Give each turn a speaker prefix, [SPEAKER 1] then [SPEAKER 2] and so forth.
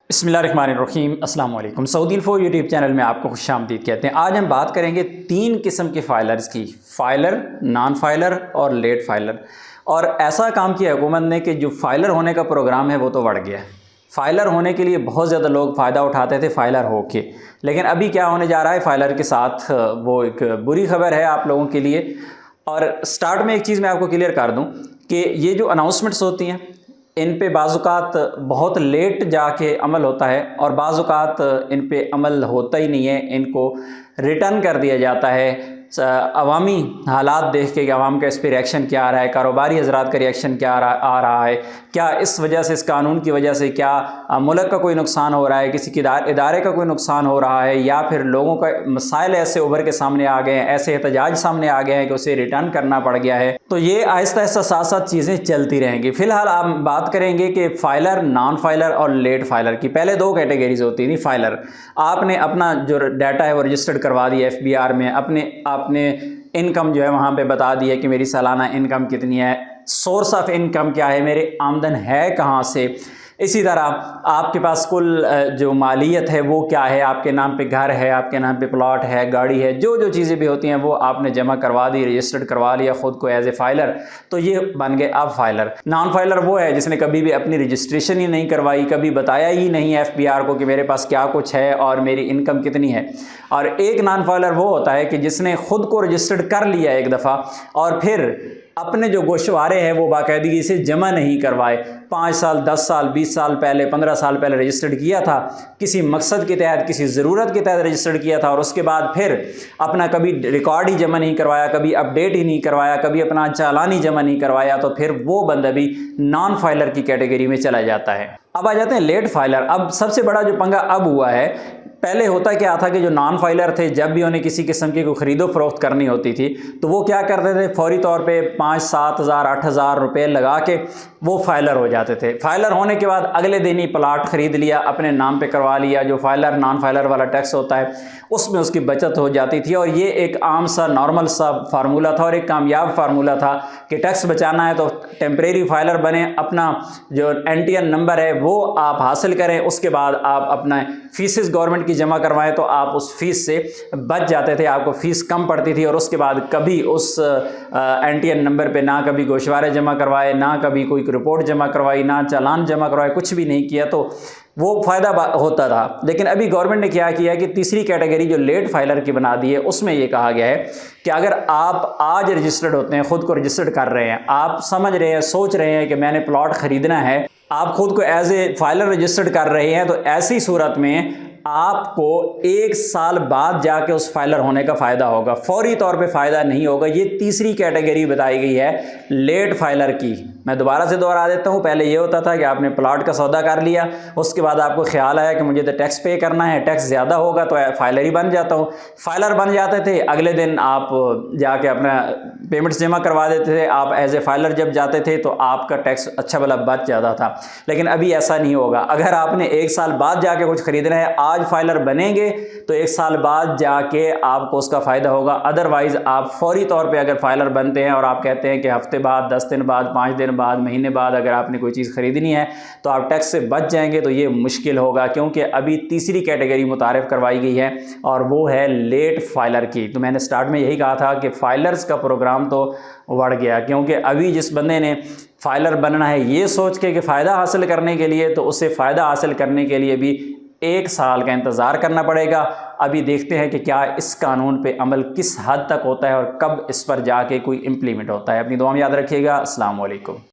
[SPEAKER 1] बिस्मिल्लाहिर्रहमानिर्रहीम अस्सलाम वालेकुम। सऊदी इन्फो यूट्यूब चैनल में आपको खुश आमदीद कहते हैं। आज हम बात करेंगे 3 किस्म के फाइलर्स की, फाइलर, नॉन फाइलर और लेट फाइलर। और ऐसा काम किया हुकूमत ने कि जो फाइलर होने का प्रोग्राम है वो तो बढ़ गया है। फाइलर होने के लिए बहुत ज़्यादा लोग फ़ायदा उठाते थे फाइलर हो के, लेकिन अभी क्या होने जा रहा है फाइलर के साथ, वो एक बुरी खबर है आप लोगों के लिए। और स्टार्ट में एक चीज़ मैं आपको क्लियर कर दूँ कि ये जो अनाउंसमेंट्स होती हैं इन पे बाज़-औक़ात बहुत लेट जाके अमल होता है और बाज़-औक़ात इन पे अमल होता ही नहीं है, इनको रिटर्न कर दिया जाता है। अवामी हालात देख के कि अवाम का इस पर रिएक्शन क्या आ रहा है, कारोबारी हज़रात का रिएक्शन क्या आ रहा है, क्या इस वजह से, इस कानून की वजह से क्या मुल्क का कोई नुकसान हो रहा है, किसी के इदारे का कोई नुकसान हो रहा है, या फिर लोगों का मसाइल ऐसे उभर के सामने आ गए हैं, ऐसे एहतजाज सामने आ गए हैं कि उसे रिटर्न करना पड़ गया है। तो ये आहिस्ता आहिस्ता साथ साथ चीज़ें चलती रहेंगी। फ़िलहाल आप बात करेंगे कि फ़ाइलर, नॉन फाइलर और लेट फाइलर की। पहले 2 कैटेगरीज होती थी। फाइलर, आपने अपना जो डाटा है वो रजिस्टर्ड करवा दिया FBR में, आपने इनकम जो है वहाँ पे बता दिया कि मेरी सालाना इनकम कितनी है, सोर्स ऑफ इनकम क्या है, मेरे आमदन है कहाँ से। इसी तरह आपके पास कुल जो मालियत है वो क्या है, आपके नाम पे घर है, आपके नाम पे प्लॉट है, गाड़ी है, जो जो चीज़ें भी होती हैं वो आपने जमा करवा दी, रजिस्टर्ड करवा लिया ख़ुद को एज ए फाइलर। तो ये बन गए अब फाइलर। नॉन फाइलर वो है जिसने कभी भी अपनी रजिस्ट्रेशन ही नहीं करवाई, कभी बताया ही नहीं FBR को कि मेरे पास क्या कुछ है और मेरी इनकम कितनी है। और एक नॉन फाइलर वो होता है कि जिसने ख़ुद को रजिस्टर्ड कर लिया एक दफ़ा और फिर अपने जो गोशवारे हैं वो बाकायदगी से जमा नहीं करवाए। 5 साल, 10 साल, 20 साल पहले, 15 साल पहले रजिस्टर्ड किया था, किसी मकसद के तहत, किसी ज़रूरत के तहत रजिस्टर्ड किया था, और उसके बाद फिर अपना कभी रिकॉर्ड ही जमा नहीं करवाया, कभी अपडेट ही नहीं करवाया, कभी अपना चालान ही जमा नहीं करवाया, तो फिर वो बंदा भी नॉन फाइलर की कैटेगरी में चला जाता है। अब आ जाते हैं लेट फाइलर। अब सबसे बड़ा जो पंगा अब हुआ है, पहले होता क्या था कि जो नॉन फाइलर थे, जब भी उन्हें किसी किस्म की कोई ख़रीदो फरोख्त करनी होती थी तो वो क्या करते थे, फौरी तौर पे 5-7 हज़ार 8 हज़ार रुपये लगा के वो फाइलर हो जाते थे। फाइलर होने के बाद अगले दिन ही प्लाट ख़रीद लिया, अपने नाम पे करवा लिया। जो फाइलर नॉन फाइलर वाला टैक्स होता है उसमें उसकी बचत हो जाती थी। और ये एक आम सा नॉर्मल सा फार्मूला था और एक कामयाब फार्मूला था कि टैक्स बचाना है तो टेम्परेरी फाइलर बने, अपना जो NTN नंबर है वो आप हासिल करें, उसके बाद आप अपना फीसेस गवर्नमेंट की जमा करवाएं तो आप उस फीस से बच जाते थे, आपको फ़ीस कम पड़ती थी। और उसके बाद कभी उस NTN नंबर पे ना कभी गोशवारे जमा करवाए, ना कभी कोई रिपोर्ट जमा करवाई, ना चालान जमा करवाए, कुछ भी नहीं किया, तो वो फ़ायदा होता था। लेकिन अभी गवर्नमेंट ने क्या किया कि तीसरी कैटेगरी जो लेट फाइलर की बना दी है, उसमें ये कहा गया है कि अगर आप आज रजिस्टर्ड होते हैं, ख़ुद को रजिस्टर्ड कर रहे हैं, आप समझ रहे हैं, सोच रहे हैं कि मैंने प्लॉट ख़रीदना है, आप ख़ुद को एज ए फाइलर रजिस्टर्ड कर रहे हैं, तो ऐसी सूरत में आपको 1 साल बाद जाके उस फाइलर होने का फ़ायदा होगा, फौरी तौर पे फ़ायदा नहीं होगा। ये तीसरी कैटेगरी बताई गई है लेट फाइलर की। मैं दोबारा से दोहरा देता हूँ, पहले ये होता था कि आपने प्लॉट का सौदा कर लिया, उसके बाद आपको ख्याल आया कि मुझे तो टैक्स पे करना है, टैक्स ज़्यादा होगा तो फाइलर ही बन जाता हूँ। फाइलर बन जाते थे, अगले दिन आप जाके अपना पेमेंट्स जमा करवा देते थे। आप एज ए फाइलर जब जाते थे तो आपका टैक्स अच्छा भला बच जाता था। लेकिन अभी ऐसा नहीं होगा। अगर आपने 1 साल बाद जाके कुछ ख़रीदना है, आज फाइलर बनेंगे तो 1 साल बाद जाके आपको उसका फ़ायदा होगा। अदरवाइज़ आप फौरी तौर पे अगर फाइलर बनते हैं और आप कहते हैं कि हफ्ते बाद, 10 दिन बाद, 5 दिन बाद, महीने बाद अगर आपने कोई चीज़ ख़रीदनी है तो आप टैक्स से बच जाएंगे, तो ये मुश्किल होगा, क्योंकि अभी तीसरी कैटेगरी मुतारिफ़ करवाई गई है और वो है लेट फाइलर की। तो मैंने स्टार्ट में यही कहा था कि फाइलर्स का प्रोग्राम तो बढ़ गया, क्योंकि अभी जिस बंदे ने फाइलर बनना है ये सोच के कि फ़ायदा हासिल करने के लिए, तो उसे फ़ायदा हासिल करने के लिए भी 1 साल का इंतज़ार करना पड़ेगा। अभी देखते हैं कि क्या इस कानून पे अमल किस हद तक होता है और कब इस पर जाके कोई इम्प्लीमेंट होता है। अपनी दुआ में याद रखिएगा। अस्सलाम वालेकुम।